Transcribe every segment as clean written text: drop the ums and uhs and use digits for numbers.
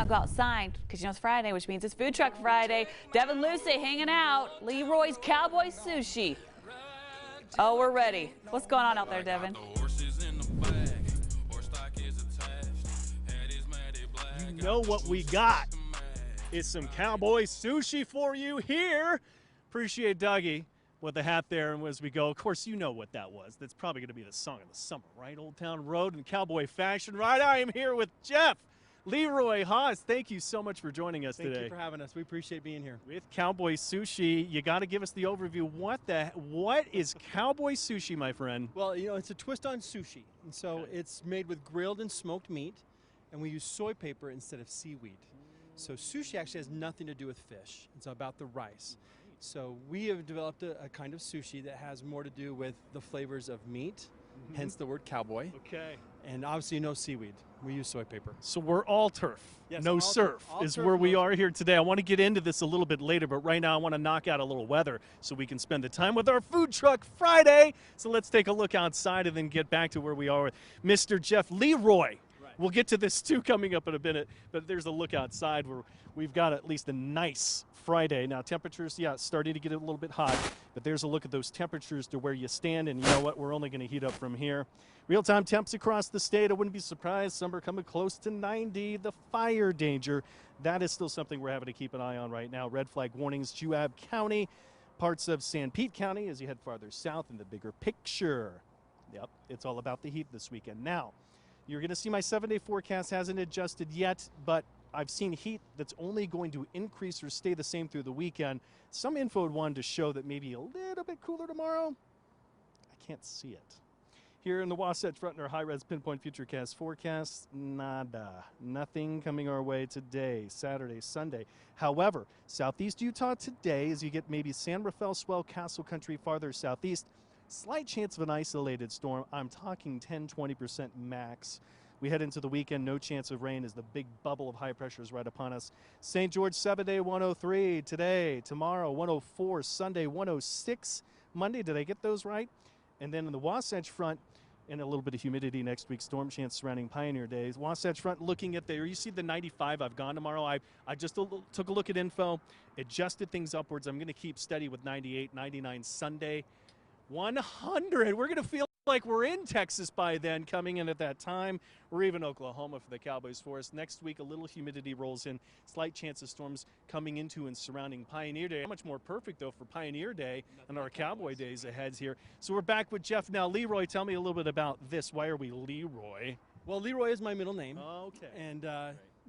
now go outside because you know it's Friday, which means it's Food Truck Friday. Devin Lucy hanging out. Leroy's Cowboy Sushi. Oh, we're ready. What's going on out there, Devin? You know what we got is some Cowboy Sushi for you here. Appreciate Dougie with the hat there, and as we go, of course, you know what that was. That's probably going to be the song of the summer, right? Old Town Road and Cowboy Fashion, right? I am here with Jeff, Leroy, Haas. Thank you so much for joining us today. Thank you for having us. We appreciate being here. With Cowboy Sushi, you got to give us the overview. What is Cowboy Sushi, my friend? Well, you know, it's a twist on sushi. And so it's made with grilled and smoked meat, and we use soy paper instead of seaweed. So sushi actually has nothing to do with fish. It's about the rice. So we have developed a kind of sushi that has more to do with the flavors of meat, hence the word cowboy. Okay. And obviously no seaweed. We use soy paper. So we're all turf. Yes, no all surf turf, all is turf, where we no are here today. I want to get into this a little bit later, but right now I want to knock out a little weather so we can spend the time with our Food Truck Friday. So let's take a look outside and then get back to where we are with Mr. Jeff Leroy. Right. We'll get to this too coming up in a minute, but there's a look outside where we've got at least a nice Friday. Now temperatures, yeah, starting to get a little bit hot, but there's a look at those temperatures to where you stand, and you know what, we're only going to heat up from here. Real-time temps across the state, I wouldn't be surprised. Some are coming close to 90. The fire danger, that is still something we're having to keep an eye on right now. Red flag warnings, Juab County, parts of San Pete County as you head farther south in the bigger picture. Yep, it's all about the heat this weekend. Now, you're going to see my 7-day forecast hasn't adjusted yet, but I've seen heat that's only going to increase or stay the same through the weekend. Some info wanted to show that maybe a little bit cooler tomorrow. I can't see it. Here in the Wasatch Front in our high-res pinpoint futurecast forecast, nada. Nothing coming our way today, Saturday, Sunday. However, southeast Utah today, as you get maybe San Rafael, Swell, Castle Country farther southeast, slight chance of an isolated storm. I'm talking 10-20% max. We head into the weekend, no chance of rain as the big bubble of high pressure is right upon us. St. George, 7-day 103 today, tomorrow 104, Sunday 106, Monday, did I get those right? And then in the Wasatch Front, and a little bit of humidity next week, storm chance surrounding Pioneer Days. Wasatch Front looking at there, you see the 95 I've gone tomorrow. I just took a look at info, adjusted things upwards. I'm going to keep steady with 98, 99 Sunday. 100. We're going to feel like we're in Texas by then, coming in at that time, or even Oklahoma for the Cowboys for us. Next week, a little humidity rolls in. Slight chance of storms coming into and surrounding Pioneer Day. How much more perfect, though, for Pioneer Day and our Cowboy days ahead here. So we're back with Jeff now. Leroy, tell me a little bit about this. Why are we Leroy? Well, Leroy is my middle name. Okay. And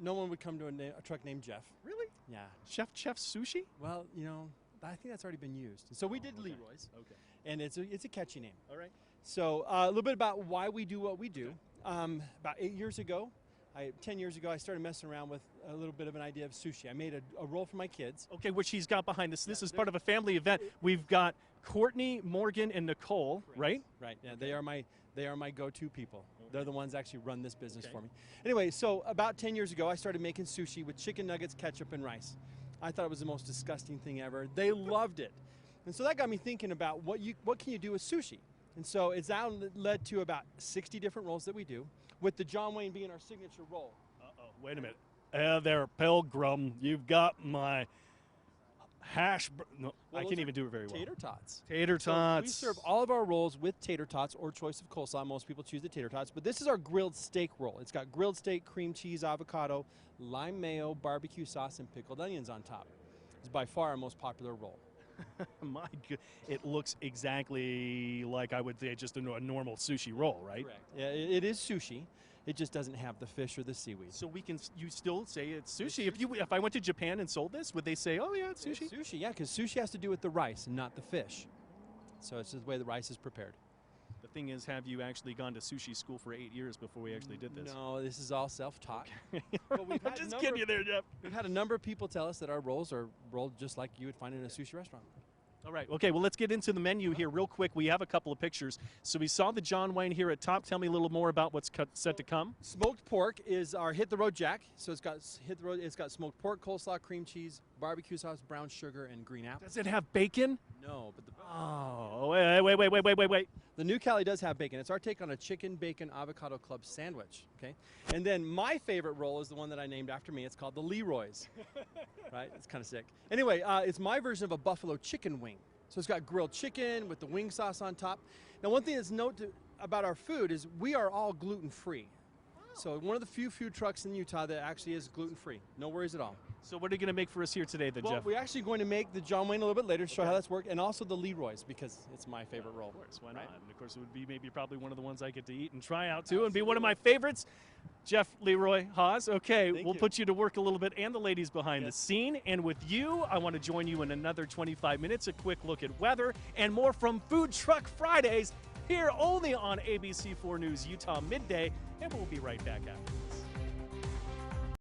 no one would come to a truck named Jeff. Really? Yeah. Chef Sushi? Well, you know, I think that's already been used. So we did Leroy's. Okay. And it's a catchy name. All right. So a little bit about why we do what we do. About 10 years ago, I started messing around with a little bit of an idea of sushi. I made a roll for my kids. Okay, which he's got behind us. This is part of a family event. We've got Courtney, Morgan, and Nicole, right? Right. Yeah, okay. they are my go-to people. Okay. They're the ones that actually run this business for me. Anyway, so about 10 years ago, I started making sushi with chicken nuggets, ketchup, and rice. I thought it was the most disgusting thing ever. They loved it. And so that got me thinking about what can you do with sushi? And so it's now led to about 60 different rolls that we do, with the John Wayne being our signature roll. Uh-oh, wait a minute. There, Pilgrim, you've got my no, I can't even do it very well. Tater tots. Tater tots. So we serve all of our rolls with tater tots or choice of coleslaw. Most people choose the tater tots, but this is our grilled steak roll. It's got grilled steak, cream cheese, avocado, lime mayo, barbecue sauce, and pickled onions on top. It's by far our most popular roll. My God, it looks exactly like I would say just a normal sushi roll, right? Correct. Yeah, it is sushi. It just doesn't have the fish or the seaweed. So you still say it's sushi. If I went to Japan and sold this, would they say, oh yeah, it's sushi? It's sushi, yeah, because sushi has to do with the rice and not the fish. So it's just the way the rice is prepared. The thing is, have you actually gone to sushi school for 8 years before we actually did this? No, this is all self-taught. Okay. I'm just kidding you there, Jeff. We've had a number of people tell us that our rolls are rolled just like you would find in a sushi restaurant. All right. Okay, well, let's get into the menu here real quick. We have a couple of pictures. So we saw the John Wayne here at top. Tell me a little more about what's set to come. Smoked pork is our Hit the Road Jack. So it's got It's got smoked pork, coleslaw, cream cheese, barbecue sauce, brown sugar, and green apple. Does it have bacon? No, but Oh, wait. the The new Cali does have bacon. It's our take on a chicken bacon avocado club sandwich. Okay, and then my favorite roll is the one that I named after me. It's called the Leroy's. Right? It's kind of sick. Anyway, it's my version of a buffalo chicken wing. So it's got grilled chicken with the wing sauce on top. Now, one thing that's about our food is we are all gluten-free. So one of the few food trucks in Utah that actually is gluten-free. No worries at all. So what are you going to make for us here today, then, Well, Jeff? we're actually going to make the John Wayne a little bit later to show how that's worked, and also the Leroy's because it's my favorite roll. Of course, why Right? not? And of course, it would be probably one of the ones I get to eat and try out too, and be one of my favorites. Jeff Leroy Haas. Okay, Thank we'll you. put you to work a little bit, and the ladies behind the Yes. scene. And with you, I want to join you in another 25 minutes. A quick look at weather and more from Food Truck Fridays here only on ABC4 News Utah Midday, and we'll be right back after.